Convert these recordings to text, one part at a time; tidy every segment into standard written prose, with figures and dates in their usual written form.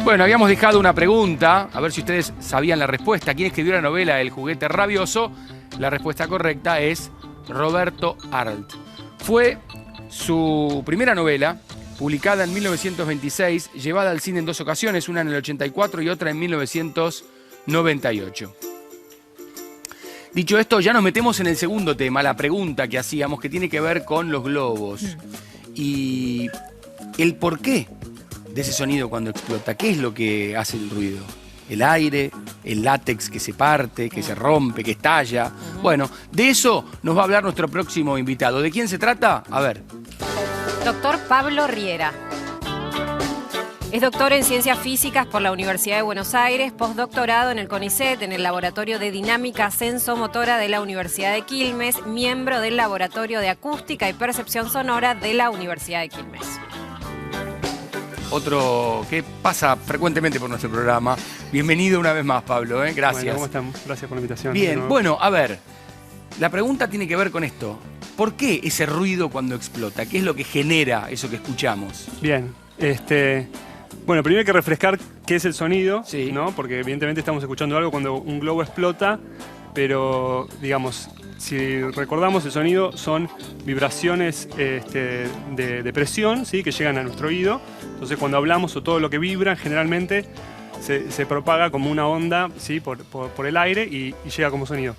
Bueno, habíamos dejado una pregunta, a ver si ustedes sabían la respuesta. ¿Quién escribió la novela El juguete rabioso? La respuesta correcta es Roberto Arlt. Fue su primera novela, publicada en 1926, llevada al cine en dos ocasiones, una en el 84 y otra en 1998. Dicho esto, ya nos metemos en el segundo tema, la pregunta que hacíamos, que tiene que ver con los globos. Y el porqué de ese sonido cuando explota. ¿Qué es lo que hace el ruido? El aire, el látex que se parte, que se rompe, que estalla. Bueno, de eso nos va a hablar nuestro próximo invitado. ¿De quién se trata? A ver. Doctor Pablo Riera. Es doctor en Ciencias Físicas por la Universidad de Buenos Aires, postdoctorado en el CONICET, en el Laboratorio de Dinámica Sensomotora de la Universidad de Quilmes, miembro del Laboratorio de Acústica y Percepción Sonora de la Universidad de Quilmes. Otro que pasa frecuentemente por nuestro programa. Bienvenido una vez más, Pablo. Gracias. Bueno, ¿cómo están? Gracias por la invitación. Bien, bueno, a ver. La pregunta tiene que ver con esto. ¿Por qué ese ruido cuando explota? ¿Qué es lo que genera eso que escuchamos? Bien, bueno, primero hay que refrescar qué es el sonido, Sí. ¿no? Porque evidentemente estamos escuchando algo cuando un globo explota, pero digamos, si recordamos, el sonido son vibraciones de presión, ¿sí? Que llegan a nuestro oído. Entonces cuando hablamos o todo lo que vibra generalmente se propaga como una onda, ¿sí? por el aire y llega como sonido.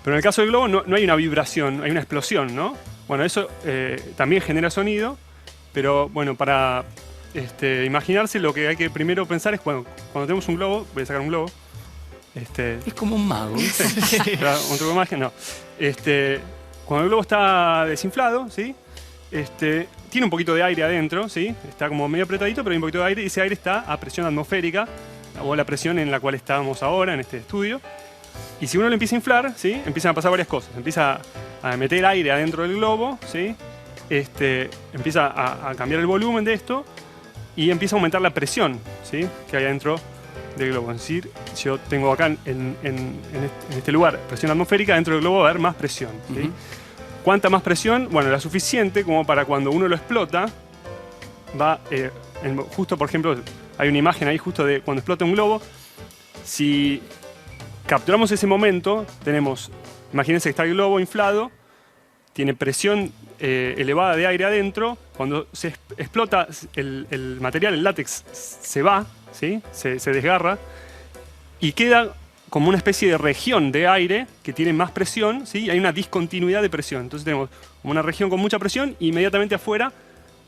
Pero en el caso del globo no hay una vibración, hay una explosión, ¿no? Bueno, eso también genera sonido, pero bueno, para imaginarse, lo que hay que primero pensar es, bueno, cuando tenemos un globo, voy a sacar un globo. Es como un mago. Un truco de magia, no. Cuando el globo está desinflado, ¿sí? Tiene un poquito de aire adentro, ¿sí? Está como medio apretadito, pero hay un poquito de aire y ese aire está a presión atmosférica, o la presión en la cual estamos ahora en este estudio. Y si uno lo empieza a inflar, ¿sí? Empiezan a pasar varias cosas. Empieza a meter aire adentro del globo, ¿sí? Empieza a cambiar el volumen de esto y empieza a aumentar la presión, ¿sí? Que hay adentro del globo. Es decir, yo tengo acá en este lugar presión atmosférica, dentro del globo va a haber más presión, ¿sí? ¿Cuánta más presión? Bueno, la suficiente como para cuando uno lo explota, va, justo por ejemplo, hay una imagen ahí justo de cuando explota un globo. Si capturamos ese momento, tenemos, imagínense que está el globo inflado, tiene presión elevada de aire adentro, cuando se explota el material, el látex, se va, ¿sí? se desgarra y queda como una especie de región de aire que tiene más presión, ¿sí? Y hay una discontinuidad de presión. Entonces tenemos como una región con mucha presión y inmediatamente afuera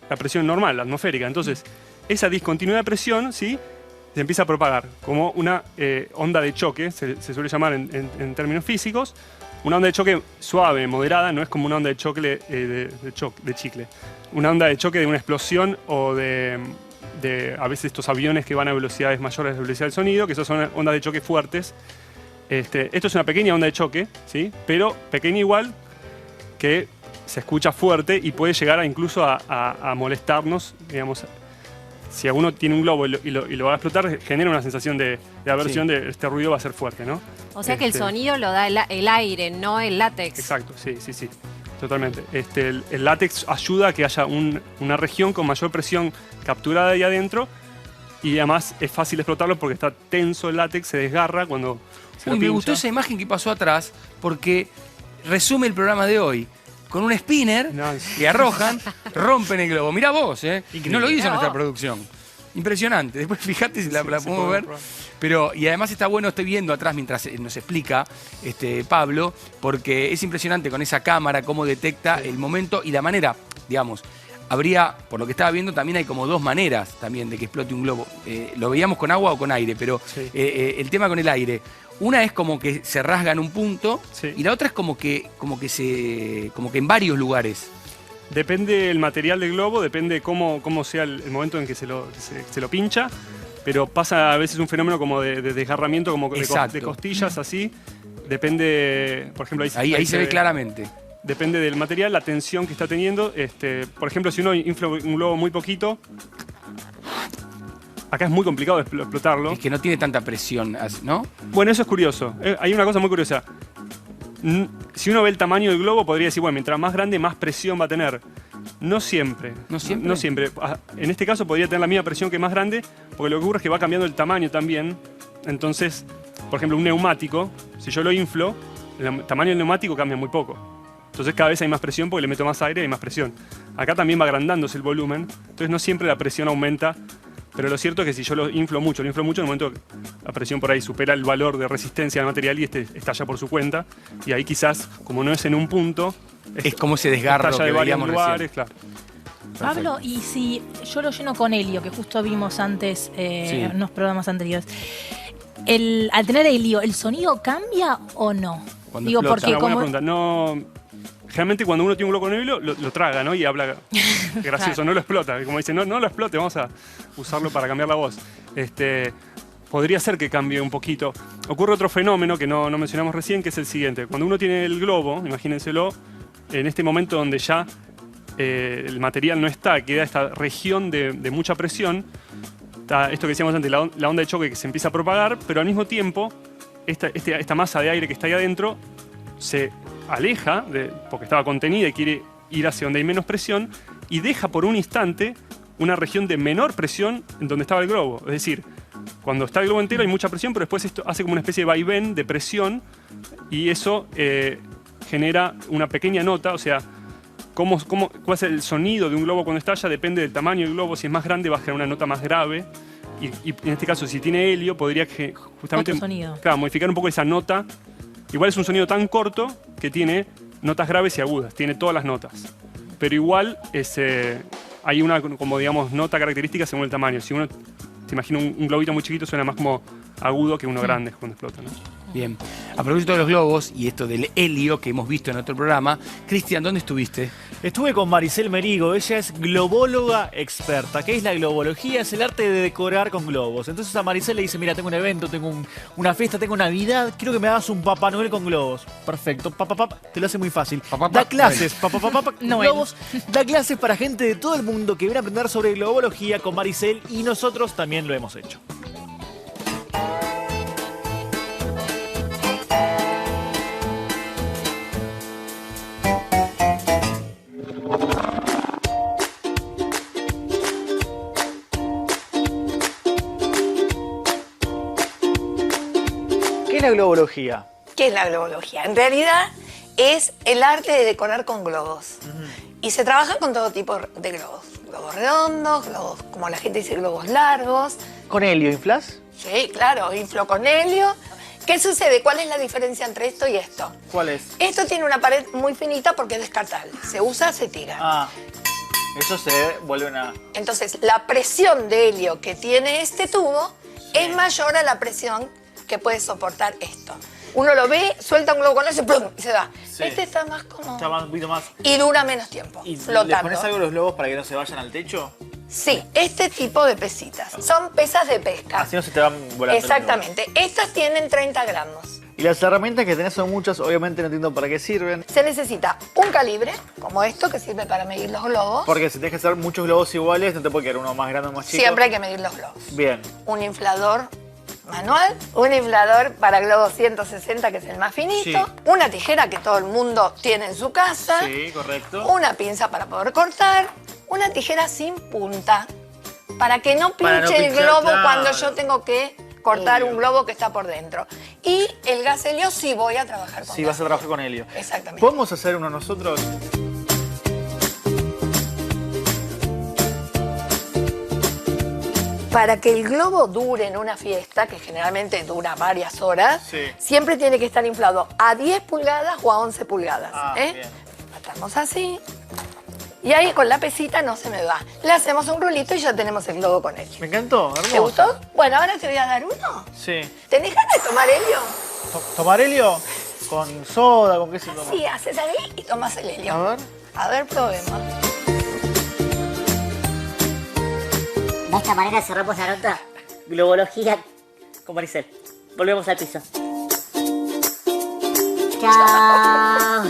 la presión normal, la atmosférica. Entonces esa discontinuidad de presión, ¿sí? Se empieza a propagar como una onda de choque, se suele llamar en términos físicos. Una onda de choque suave, moderada, no es como una onda de choque de chicle. Una onda de choque de una explosión o de a veces estos aviones que van a velocidades mayores a la velocidad del sonido, que esas son ondas de choque fuertes. Esto es una pequeña onda de choque, ¿sí? Pero pequeña igual, que se escucha fuerte y puede llegar incluso a molestarnos, digamos. Si alguno tiene un globo y lo va a explotar, genera una sensación de aversión, de este ruido va a ser fuerte, ¿no? O sea que el sonido lo da el aire, no el látex. Exacto, sí, totalmente. El látex ayuda a que haya una región con mayor presión capturada ahí adentro y además es fácil explotarlo porque está tenso el látex, se desgarra cuando se lo Me pincha. gustó esa imagen que pasó atrás porque resume el programa de hoy. Con un spinner que arrojan, rompen el globo. Mirá vos, no lo hizo nuestra producción. Impresionante. Después fíjate si la podemos ver. Pero, y además está bueno, estoy viendo atrás mientras nos explica Pablo, porque es impresionante con esa cámara cómo detecta el momento y la manera, digamos. Habría, por lo que estaba viendo, también hay como dos maneras también de que explote un globo. Lo veíamos con agua o con aire, pero el tema con el aire. Una es como que se rasga en un punto y la otra es como que en varios lugares. Depende del material del globo, depende cómo sea el momento en que se lo pincha, pero pasa a veces un fenómeno como de desgarramiento, como de costillas, así. Depende, por ejemplo, ahí se ve claramente. Depende del material, la tensión que está teniendo. Por ejemplo, si uno infla un globo muy poquito, acá es muy complicado explotarlo. Es que no tiene tanta presión, ¿no? Bueno, eso es curioso. Hay una cosa muy curiosa. Si uno ve el tamaño del globo, podría decir, bueno, mientras más grande, más presión va a tener. No siempre. ¿No siempre? No siempre. En este caso podría tener la misma presión que más grande, porque lo que ocurre es que va cambiando el tamaño también. Entonces, por ejemplo, un neumático, si yo lo inflo, el tamaño del neumático cambia muy poco. Entonces cada vez hay más presión porque le meto más aire y hay más presión. Acá también va agrandándose el volumen, entonces no siempre la presión aumenta, pero lo cierto es que si yo lo inflo mucho, en el momento que la presión por ahí supera el valor de resistencia del material y estalla por su cuenta, y ahí quizás, como no es en un punto, es como ese desgarro estalla que de varios veíamos lugares, recién. claro. Pablo, y si yo lo lleno con helio, que justo vimos antes en unos programas anteriores, al tener helio, ¿el sonido cambia o no? Cuando Digo, explota. porque Una buena como... pregunta. No, generalmente cuando uno tiene un globo con helio, lo traga, ¿no? Y habla gracioso, Claro. no lo explota. Como dice, no lo explote, vamos a usarlo para cambiar la voz. Podría ser que cambie un poquito. Ocurre otro fenómeno que no mencionamos recién, que es el siguiente. Cuando uno tiene el globo, imagínenselo, en este momento donde ya el material no está, queda esta región de mucha presión, está esto que decíamos antes, la onda de choque que se empieza a propagar, pero al mismo tiempo esta masa de aire que está ahí adentro se aleja, porque estaba contenida y quiere ir hacia donde hay menos presión, y deja por un instante una región de menor presión en donde estaba el globo. Es decir, cuando está el globo entero hay mucha presión, pero después esto hace como una especie de vaivén de presión y eso genera una pequeña nota, o sea, cuál es el sonido de un globo cuando estalla depende del tamaño del globo. Si es más grande va a generar una nota más grave y en este caso si tiene helio podría justamente Otro sonido. Claro, modificar un poco esa nota. Igual es un sonido tan corto que tiene notas graves y agudas, tiene todas las notas. Pero igual hay una, como digamos, nota característica según el tamaño. Si uno se imagina un globito muy chiquito suena más como agudo que uno grande cuando explota, ¿no? Bien. A propósito de los globos y esto del helio que hemos visto en otro programa, Cristian, ¿dónde estuviste? Estuve con Maricel Merigo, ella es globóloga experta. ¿Qué es la globología? Es el arte de decorar con globos. Entonces a Maricel le dice, mira, tengo un evento, tengo una fiesta, tengo Navidad, quiero que me hagas un Papá Noel con globos. Perfecto, te lo hace muy fácil. Da clases, globos, da clases para gente de todo el mundo que viene a aprender sobre globología con Maricel y nosotros también lo hemos hecho. ¿Qué es la globología? ¿Qué es la globología? En realidad es el arte de decorar con globos. Y se trabaja con todo tipo de globos. Globos redondos, globos, como la gente dice, globos largos. ¿Con helio inflas? Sí, claro, inflo con helio. ¿Qué sucede? ¿Cuál es la diferencia entre esto y esto? ¿Cuál es? Esto tiene una pared muy finita porque es descartable. Se usa, se tira. Ah, eso se vuelve una... Entonces, la presión de helio que tiene este tubo es mayor a la presión que puede soportar esto. Uno lo ve, suelta un globo con eso ¡plum! Y se va. Sí. Este está más como... Está más, un poquito más... Y dura menos tiempo, ¿Y flotando. le pones algo a los globos para que no se vayan al techo? Sí, este tipo de pesitas. Son pesas de pesca. Así no se te van volando. Exactamente. Estas tienen 30 gramos. Y las herramientas que tenés son muchas, obviamente no entiendo para qué sirven. Se necesita un calibre, como esto, que sirve para medir los globos. Porque si tenés que hacer muchos globos iguales, no te puede quedar uno más grande o más chico. Siempre hay que medir los globos. Bien. Un inflador manual, un inflador para globos 160, que es el más finito, Sí. una tijera que todo el mundo tiene en su casa, Sí, correcto. una pinza para poder cortar, una tijera sin punta, para que no Para no pinche el pinchar, globo claro. cuando yo tengo que cortar Obvio. un globo que está por dentro. Y el gas helio sí voy a trabajar con Sí, gas vas a trabajar con helio. Exactamente. ¿Podemos hacer uno nosotros? Para que el globo dure en una fiesta, que generalmente dura varias horas, Sí. siempre tiene que estar inflado a 10 pulgadas o a 11 pulgadas. Bien. Atamos así. Y ahí con la pesita no se me va. Le hacemos un rulito y ya tenemos el globo con helio. Me encantó, hermoso. ¿Te gustó? Bueno, ahora te voy a dar uno. Sí. ¿Tenés ganas de tomar helio? ¿Tomar helio? ¿Con soda? ¿Con qué se toma? Sí, haces ahí y tomas el helio. A ver. A ver, probemos. De esta manera cerramos la nota globología con Maricel. Volvemos al piso. Chao.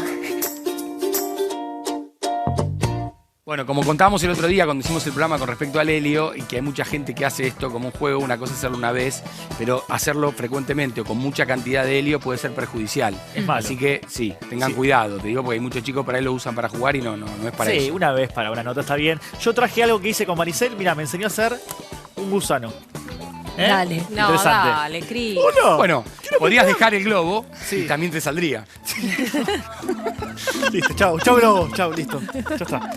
Bueno, como contábamos el otro día cuando hicimos el programa con respecto al helio, y que hay mucha gente que hace esto como un juego, una cosa es hacerlo una vez, pero hacerlo frecuentemente o con mucha cantidad de helio puede ser perjudicial. Es malo. Así que sí, tengan cuidado, te digo, porque hay muchos chicos por ahí lo usan para jugar y no es para Sí, eso. una vez para una nota está bien. Yo traje algo que hice con Maricel. Mira, me enseñó a hacer un gusano. Dale. No, Interesante. dale, Cris. Uno. Bueno, podrías dejar el globo y también te saldría. Listo, chau, globo, chau, listo. Ya está.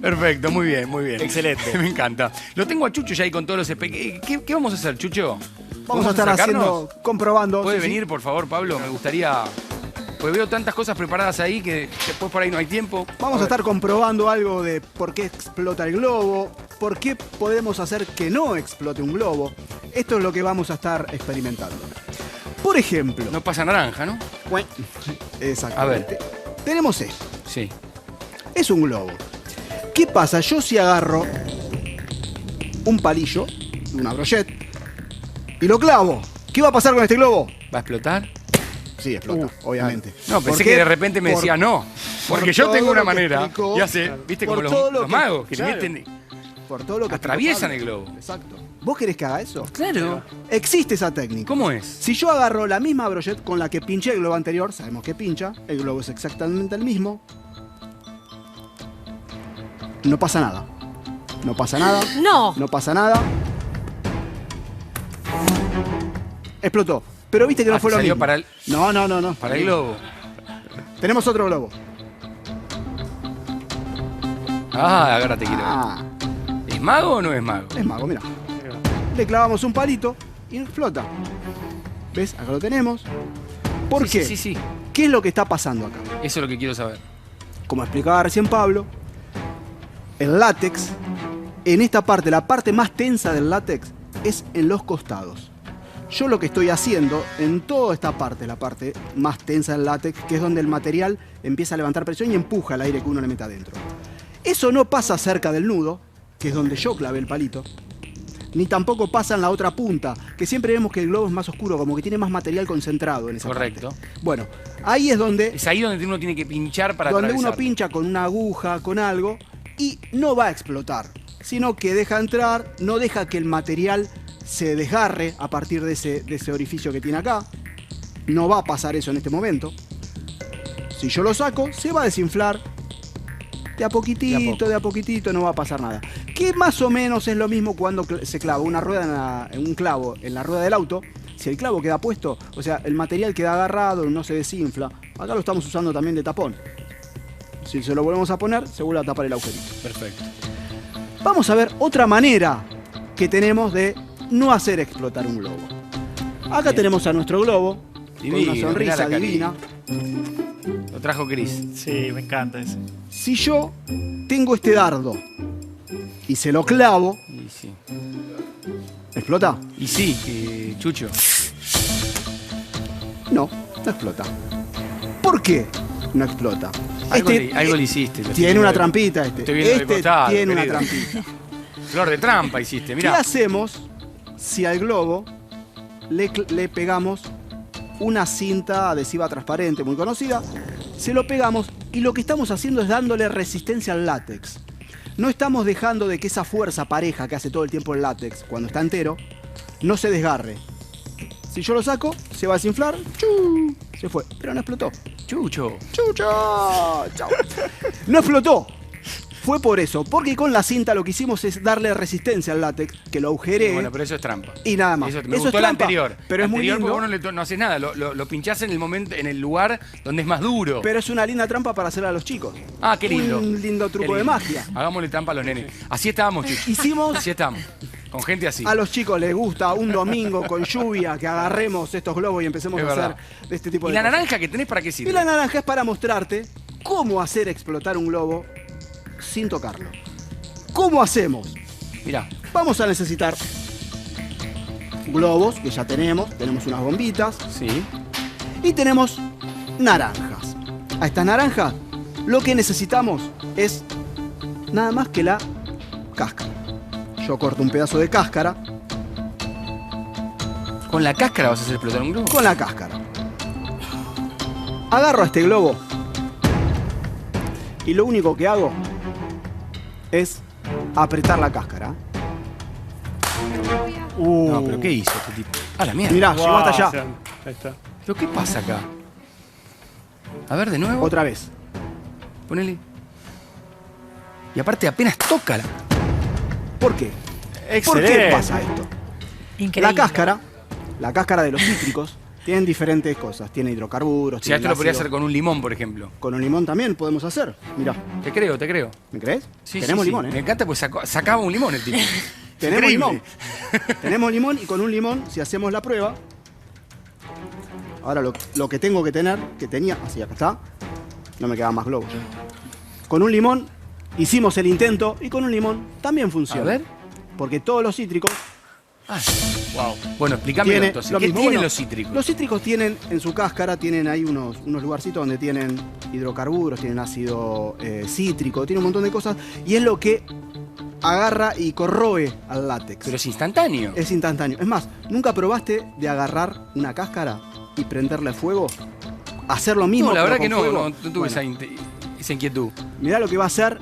Perfecto, muy bien, muy bien. Excelente. Me encanta. Lo tengo a Chucho ya ahí con todos los... ¿Qué vamos a hacer, Chucho? Vamos a estar sacarnos? comprobando. ¿Puede sí, venir, sí. por favor, Pablo? Me gustaría... Pues veo tantas cosas preparadas ahí que después por ahí no hay tiempo. Vamos a estar comprobando algo de por qué explota el globo, por qué podemos hacer que no explote un globo. Esto es lo que vamos a estar experimentando. Por ejemplo... No pasa naranja, ¿no? Bueno, exactamente. A ver. Tenemos esto. Sí. Es un globo. ¿Qué pasa? Yo si agarro un palillo, una brochette, y lo clavo, ¿qué va a pasar con este globo? ¿Va a explotar? Sí, explota, obviamente. No, pensé ¿Por que qué? de repente me decía no. Porque yo todo tengo una lo que manera. explicó, Y hace, viste, por como todo lo los que- magos que claro. le meten. Por todo lo que Atraviesan explicó el Pablo. globo. Exacto. ¿Vos querés que haga eso? Claro. Existe esa técnica. ¿Cómo es? Si yo agarro la misma brochette con la que pinché el globo anterior, sabemos que pincha, el globo es exactamente el mismo. No pasa nada. No pasa nada. No. No pasa nada. Explotó. Pero viste que no Ah, fue te lo salió mismo. para el- No. Para el globo. Tenemos otro globo. Ah, ahora te quiero ver. Ah, ¿Es mago o no es mago? es mago, mira. Le clavamos un palito y explota. ¿Ves? Acá lo tenemos. ¿Por Sí, qué? sí. ¿Qué es lo que está pasando acá? Eso es lo que quiero saber. Como explicaba recién Pablo, el látex, en esta parte, la parte más tensa del látex, es en los costados. Yo lo que estoy haciendo en toda esta parte, la parte más tensa del látex, que es donde el material empieza a levantar presión y empuja el aire que uno le mete adentro. Eso no pasa cerca del nudo, que es donde yo clavé el palito, ni tampoco pasa en la otra punta, que siempre vemos que el globo es más oscuro, como que tiene más material concentrado en esa Correcto. parte. Bueno, ahí es donde Es ahí donde uno tiene que pinchar para donde uno atravesar. pincha con una aguja, con algo, y no va a explotar, sino que deja entrar, no deja que el material se desgarre a partir de ese orificio que tiene acá. No va a pasar eso en este momento. Si yo lo saco, se va a desinflar. De a poquitito, de a poquitito, no va a pasar nada. Que más o menos es lo mismo cuando se clava una rueda un clavo en la rueda del auto. Si el clavo queda puesto, o sea, el material queda agarrado, no se desinfla. Acá lo estamos usando también de tapón. Si se lo volvemos a poner, se vuelve a tapar el agujerito. Perfecto. Vamos a ver otra manera que tenemos de no hacer explotar un globo. Acá Bien. tenemos a nuestro globo, Divino, con una mirá sonrisa la carita. divina. Lo trajo Cris. Sí, me encanta ese. Si yo tengo este dardo y se lo clavo, Y sí. ¿explota? Y sí, Chucho. No, no explota. ¿Por qué no explota? Algo le hiciste. lo Tiene estoy una viendo. trampita este. Estoy viendo de Este costado, tiene una querido. trampita. Flor de trampa hiciste, ¿Qué mirá. hacemos si al globo le pegamos una cinta adhesiva transparente muy conocida? Se lo pegamos y lo que estamos haciendo es dándole resistencia al látex. No estamos dejando de que esa fuerza pareja que hace todo el tiempo el látex cuando está entero no se desgarre. Si yo lo saco, se va a desinflar, ¡chu! Se fue, pero no explotó. Chucho. ¡Chucho! ¡Chao! No explotó. Fue por eso, porque con la cinta lo que hicimos es darle resistencia al látex, que lo agujeré Bueno, pero eso es trampa. y nada más. Me Eso gustó es la trampa, anterior. pero La es muy anterior lindo. porque vos no haces nada, lo pinchás en el momento, en el lugar donde es más duro. Pero es una linda trampa para hacerla a los chicos. Ah, qué lindo. Un lindo Qué truco de lindo. magia. Hagámosle trampa a los nenes. Así estábamos, Chucho. Hicimos, Así estamos. Con gente así. a los chicos les gusta un domingo con lluvia que agarremos estos globos y empecemos Es a verdad. hacer de este tipo ¿Y de la cosas. naranja que tenés para qué Y sirve? la naranja es para mostrarte cómo hacer explotar un globo sin tocarlo. ¿Cómo hacemos? Mirá. Vamos a necesitar globos, que ya tenemos unas bombitas, Sí. y tenemos naranjas. A estas naranjas lo que necesitamos es nada más que la cáscara. Yo corto un pedazo de cáscara ¿Con la cáscara vas a hacer explotar un globo? con la cáscara. Agarro a este globo y lo único que hago es apretar la cáscara. No, pero ¿qué hizo este tipo? Ah, la mierda. Mirá, llegó hasta allá. O sea, ahí está. ¿Pero qué pasa acá? A ver, de nuevo. Otra vez. Ponele. Y aparte apenas toca la... ¿Por qué? Excelente. ¿Por qué pasa esto? Increíble. La cáscara de los cítricos, tienen diferentes cosas. Tiene hidrocarburos. O sea, tiene esto lo podría ácido. hacer con un limón, por ejemplo. Con un limón también podemos hacer. Mirá, Te creo, te creo. ¿me crees? Sí, Tenemos sí, limón, sí. Me encanta porque sacaba un limón el tipo. Tenemos Increíble. limón. Tenemos limón y con un limón, si hacemos la prueba. Ahora lo que tengo que tener, que tenía, así acá está. No me quedan más globos. Con un limón hicimos el intento y con un limón también funciona. A ver. Porque todos los cítricos Ah, wow. Bueno, explícame tienen entonces. lo ¿Qué mismo. tienen Bueno, los cítricos? Los cítricos tienen en su cáscara, tienen ahí unos lugarcitos donde tienen hidrocarburos, tienen ácido cítrico, tienen un montón de cosas. Y es lo que agarra y corroe al látex. Pero es instantáneo. Es instantáneo. Es más, ¿nunca probaste de agarrar una cáscara y prenderle fuego? Hacer lo mismo. No, la pero verdad que con no, fuego. no tuve Bueno, esa inquietud. mirá lo que va a hacer,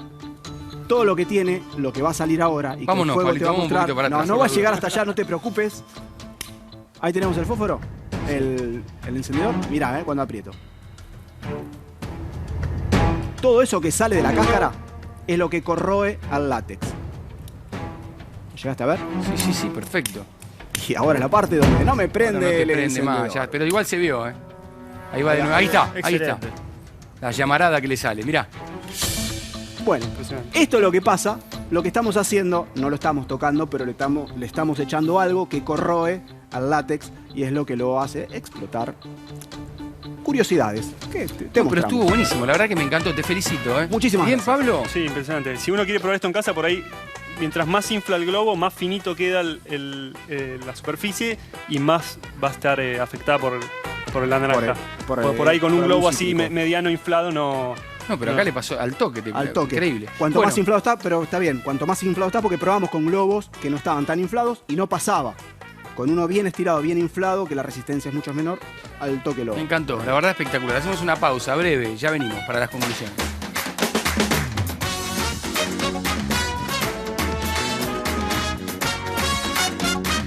todo lo que tiene, lo que va a salir ahora. Y Vámonos, que el fuego Pablito, te va a vamos un mostrar. poquito para No, atrás, no por va a la llegar duda. hasta allá, no te preocupes. Ahí tenemos el fósforo, el encendedor. Mirá, cuando aprieto. Todo eso que sale de la cáscara es lo que corroe al látex. ¿Llegaste a ver? Sí, sí, perfecto. Y ahora es la parte donde no me prende Ahora no te el prende encendedor. más, ya, pero igual se vio, ¿eh? Ahí va de nuevo. Ahí está, ahí está. Excelente. La llamarada que le sale, mirá. Bueno, esto es lo que pasa. Lo que estamos haciendo, no lo estamos tocando, pero le estamos echando algo que corroe al látex y es lo que lo hace explotar. Curiosidades. ¿Qué te Pero mostramos? estuvo buenísimo, la verdad que me encantó, te felicito, ¿eh? Muchísimas Bien, gracias. Pablo. Sí, impresionante. Si uno quiere probar esto en casa, por ahí, mientras más infla el globo, más finito queda la superficie y más va a estar afectada por la naranja. Por ahí con un globo así cítrico. mediano inflado no... No, pero acá le pasó al toque. Al toque. Increíble. Cuanto Bueno, más inflado está, pero está bien. Cuanto más inflado está, porque probamos con globos que no estaban tan inflados y no pasaba. Con uno bien estirado, bien inflado, que la resistencia es mucho menor, al toque lo. me encantó, la verdad espectacular. Hacemos una pausa breve, ya venimos para las conclusiones.